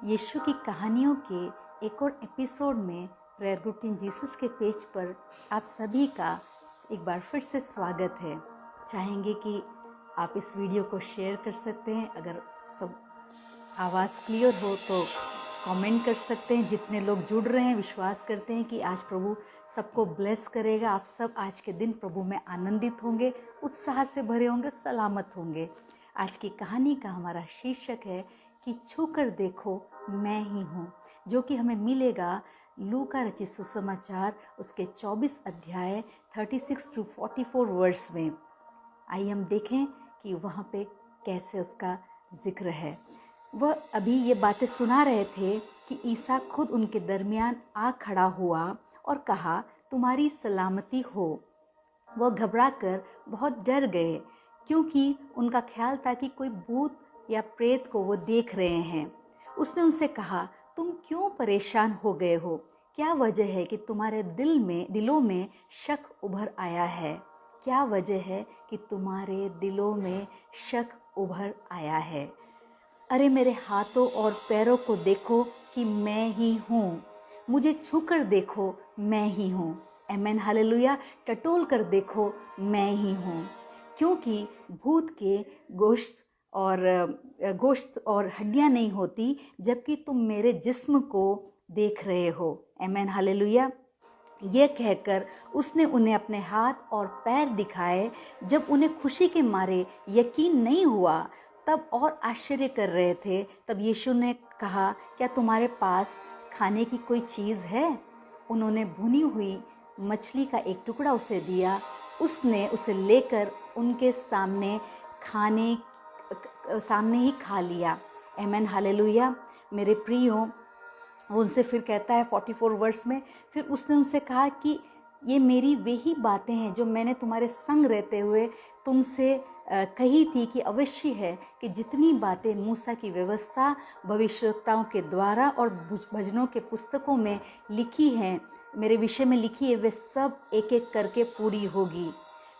यीशु की कहानियों के एक और एपिसोड में प्रेयर ग्रुप इन जीसस के पेज पर आप सभी का एक बार फिर से स्वागत है। चाहेंगे कि आप इस वीडियो को शेयर कर सकते हैं। अगर सब आवाज़ क्लियर हो तो कमेंट कर सकते हैं। जितने लोग जुड़ रहे हैं, विश्वास करते हैं कि आज प्रभु सबको ब्लेस करेगा। आप सब आज के दिन प्रभु में आनंदित होंगे, उत्साह से भरे होंगे, सलामत होंगे। आज की कहानी का हमारा शीर्षक है कि छूकर देखो मैं ही हूँ, जो कि हमें मिलेगा लू का रचित सुसमाचार उसके 24 अध्याय 36 to 44 वर्स में। आइए हम देखें कि वहाँ पे कैसे उसका जिक्र है। वह अभी ये बातें सुना रहे थे कि ईसा खुद उनके दरमियान आ खड़ा हुआ और कहा, तुम्हारी सलामती हो। वह घबराकर बहुत डर गए, क्योंकि उनका ख्याल था कि कोई भूत या प्रेत को वो देख रहे हैं। उसने उनसे कहा, तुम क्यों परेशान हो गए हो? क्या वजह है कि तुम्हारे दिलों में शक उभर आया है? क्या वजह है कि तुम्हारे दिलों में शक उभर आया है? अरे मेरे हाथों और पैरों को देखो कि मैं ही हूँ। मुझे छूकर देखो, मैं ही हूँ। आमेन, हालेलुया। टटोल कर देखो, मैं ही हूँ। क्योंकि भूत के गोश्त और हड्डियाँ नहीं होती, जबकि तुम मेरे जिस्म को देख रहे हो। आमेन, हालेलुया। यह कहकर उसने उन्हें अपने हाथ और पैर दिखाए। जब उन्हें खुशी के मारे यकीन नहीं हुआ, तब और आश्चर्य कर रहे थे, तब यीशु ने कहा, क्या तुम्हारे पास खाने की कोई चीज़ है? उन्होंने भुनी हुई मछली का एक टुकड़ा उसे दिया। उसने उसे लेकर उनके सामने ही खा लिया। आमेन, हालेलुया। मेरे प्रियो, वो उनसे फिर कहता है 44 वर्स में, फिर उसने उनसे कहा कि ये मेरी वही बातें हैं जो मैंने तुम्हारे संग रहते हुए तुमसे कही थी कि अवश्य है कि जितनी बातें मूसा की व्यवस्था, भविष्यवक्ताओं के द्वारा और भजनों के पुस्तकों में लिखी हैं, मेरे विषय में लिखी है, वे सब एक एक करके पूरी होगी।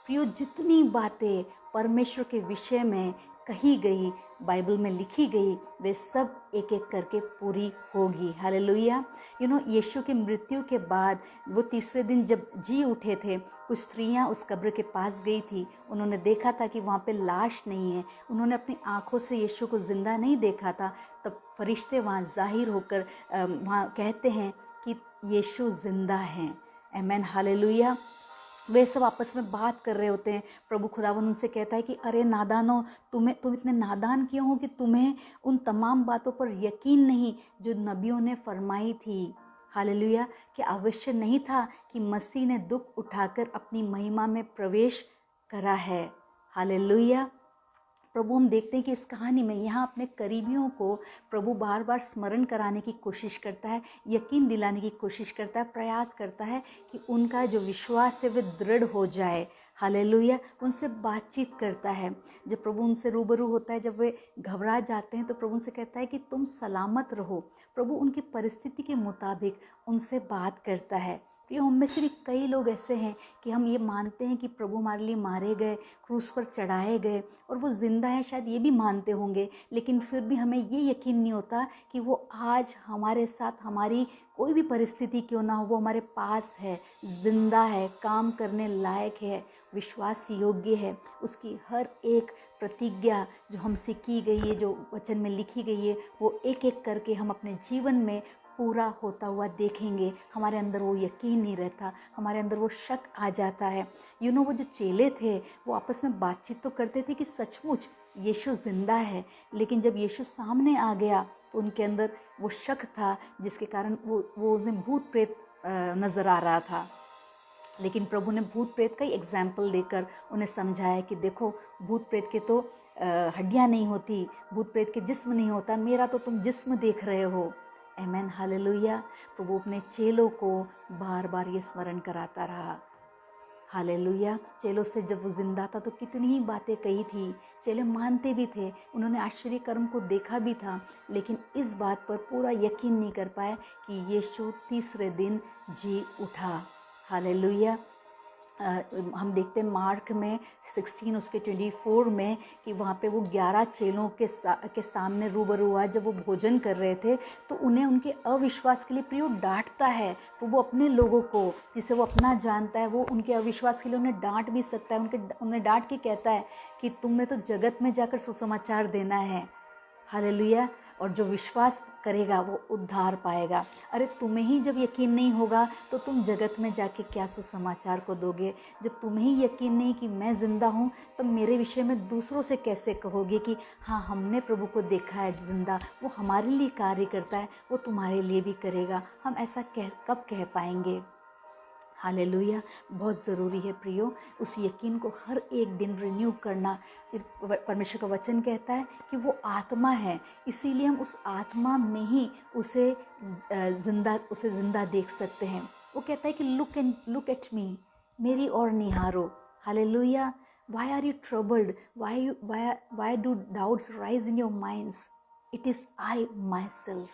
प्रियो, जितनी बातें परमेश्वर के विषय में कही गई, बाइबल में लिखी गई, वे सब एक एक करके पूरी होगी। हालेलुया। यीशु की मृत्यु के बाद वो तीसरे दिन जब जी उठे थे, कुछ स्त्रियां उस कब्र के पास गई थी। उन्होंने देखा था कि वहाँ पे लाश नहीं है। उन्होंने अपनी आंखों से यीशु को जिंदा नहीं देखा था। तब फरिश्ते वहाँ जाहिर होकर वहाँ कहते हैं कि यीशु जिंदा हैं। आमेन, हालेलुया। वे सब आपस में बात कर रहे होते हैं। प्रभु खुदावंद उनसे कहता है कि अरे नादानो, तुम इतने नादान क्यों हो कि तुम्हें उन तमाम बातों पर यकीन नहीं जो नबियों ने फरमाई थी। हालेलुया। कि अवश्य नहीं था कि मसीह ने दुख उठाकर अपनी महिमा में प्रवेश करा है। हालेलुया। प्रभु, हम देखते हैं कि इस कहानी में यहाँ अपने करीबियों को प्रभु बार बार स्मरण कराने की कोशिश करता है, यकीन दिलाने की कोशिश करता है, प्रयास करता है कि उनका जो विश्वास है वह दृढ़ हो जाए। हालेलुया। उनसे बातचीत करता है। जब प्रभु उनसे रूबरू होता है, जब वे घबरा जाते हैं, तो प्रभु उनसे कहता है कि तुम सलामत रहो। प्रभु उनकी परिस्थिति के मुताबिक उनसे बात करता है। प्रिय, हम में से भी कई लोग ऐसे हैं कि हम ये मानते हैं कि प्रभु हमारे लिए मारे गए, क्रूस पर चढ़ाए गए और वो जिंदा है, शायद ये भी मानते होंगे, लेकिन फिर भी हमें ये यकीन नहीं होता कि वो आज हमारे साथ, हमारी कोई भी परिस्थिति क्यों ना हो, वो हमारे पास है, जिंदा है, काम करने लायक है, विश्वास योग्य है। उसकी हर एक प्रतिज्ञा जो हमसे की गई है, जो वचन में लिखी गई है, वो एक एक करके हम अपने जीवन में पूरा होता हुआ देखेंगे। हमारे अंदर वो यकीन नहीं रहता, हमारे अंदर वो शक आ जाता है। वो जो चेले थे, वो आपस में बातचीत तो करते थे कि सचमुच यीशु जिंदा है, लेकिन जब यीशु सामने आ गया तो उनके अंदर वो शक था, जिसके कारण वो उन्हें भूत प्रेत नज़र आ रहा था। लेकिन प्रभु ने भूत प्रेत का ही एग्जाम्पल देकर उन्हें समझाया कि देखो, भूत प्रेत के तो हड्डियाँ नहीं होती, भूत प्रेत के जिस्म नहीं होता, मेरा तो तुम जिस्म देख रहे हो। आमेन, हालेलुया। प्रभु अपने चेलों को बार बार ये स्मरण कराता रहा। हालेलुया। चेलों से जब वो जिंदा था तो कितनी ही बातें कही थी, चेले मानते भी थे, उन्होंने आश्चर्य कर्म को देखा भी था, लेकिन इस बात पर पूरा यकीन नहीं कर पाए कि यीशु तीसरे दिन जी उठा। हालेलुया। हम देखते हैं मार्क में 16 उसके 24 में कि वहाँ पे वो 11 चेलों के सामने रूबरू हुआ जब वो भोजन कर रहे थे, तो उन्हें उनके अविश्वास के लिए प्रियो डांटता है। तो वो अपने लोगों को जिसे वो अपना जानता है, वो उनके अविश्वास के लिए उन्हें डांट भी सकता है। उन्हें डांट के कहता है कि तुम्हें तो जगत में जाकर सुसमाचार देना है। हालेलुया। और जो विश्वास करेगा वो उद्धार पाएगा। अरे तुम्हें ही जब यकीन नहीं होगा तो तुम जगत में जाके क्या सुसमाचार को दोगे? जब तुम्हें ही यकीन नहीं कि मैं ज़िंदा हूँ, तब मेरे विषय में दूसरों से कैसे कहोगे कि हाँ हमने प्रभु को देखा है ज़िंदा, वो हमारे लिए कार्य करता है, वो तुम्हारे लिए भी करेगा। हम ऐसा कब कह पाएंगे? हालेलुया। बहुत ज़रूरी है प्रियो उस यकीन को हर एक दिन रिन्यू करना। परमेश्वर का वचन कहता है कि वो आत्मा है, इसीलिए हम उस आत्मा में ही उसे ज़िंदा देख सकते हैं। वो कहता है कि लुक एट मी, मेरी ओर निहारो। Hallelujah. Why are you troubled? Why do doubts rise in your minds? It is I myself.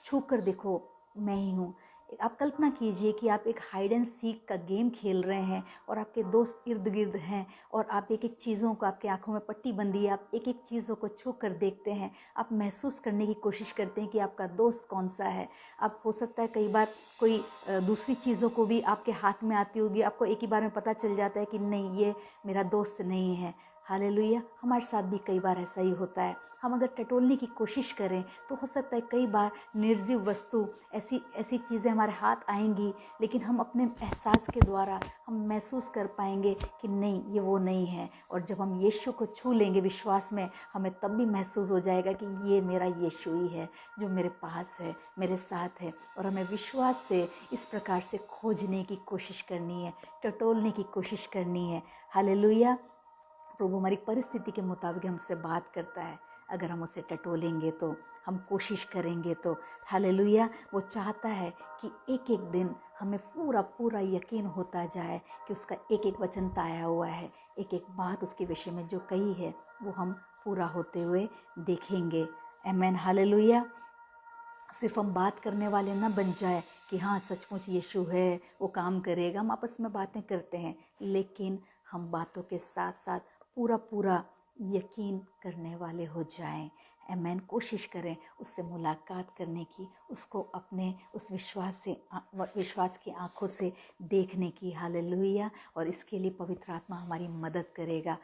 छू कर देखो, मैं ही हूँ। आप कल्पना कीजिए कि आप एक हाइड एंड सीक का गेम खेल रहे हैं और आपके दोस्त इर्द गिर्द हैं और आप एक एक चीज़ों को, आपकी आंखों में पट्टी बंदी है, आप एक एक चीज़ों को छू कर देखते हैं। आप महसूस करने की कोशिश करते हैं कि आपका दोस्त कौन सा है। आप हो सकता है कई बार कोई दूसरी चीज़ों को भी आपके हाथ में आती होगी, आपको एक ही बार में पता चल जाता है कि नहीं ये मेरा दोस्त नहीं है। हालेलुया। हमारे साथ भी कई बार ऐसा ही होता है। हम अगर टटोलने की कोशिश करें तो हो सकता है कई बार निर्जीव वस्तु, ऐसी चीज़ें हमारे हाथ आएंगी, लेकिन हम अपने एहसास के द्वारा हम महसूस कर पाएंगे कि नहीं ये वो नहीं है। और जब हम यीशु को छू लेंगे विश्वास में, हमें तब भी महसूस हो जाएगा कि ये मेरा यीशु ही है जो मेरे पास है, मेरे साथ है। और हमें विश्वास से इस प्रकार से खोजने की कोशिश करनी है, टटोलने की कोशिश करनी है। हालेलुया। प्रभु हमारी परिस्थिति के मुताबिक हमसे बात करता है। अगर हम उसे टटोलेंगे तो, हम कोशिश करेंगे तो। हालेलुया। वो चाहता है कि एक एक दिन हमें पूरा पूरा यकीन होता जाए कि उसका एक एक वचन ताया हुआ है, एक एक बात उसके विषय में जो कही है वो हम पूरा होते हुए देखेंगे। आमीन। हालेलुया। सिर्फ हम बात करने वाले ना बन जाए कि हाँ सचमुच यीशु है, वो काम करेगा। हम आपस में बातें करते हैं, लेकिन हम बातों के साथ साथ पूरा पूरा यकीन करने वाले हो जाएं। आमीन। कोशिश करें उससे मुलाकात करने की, उसको अपने उस विश्वास की आंखों से देखने की। हालेलुया। और इसके लिए पवित्र आत्मा हमारी मदद करेगा।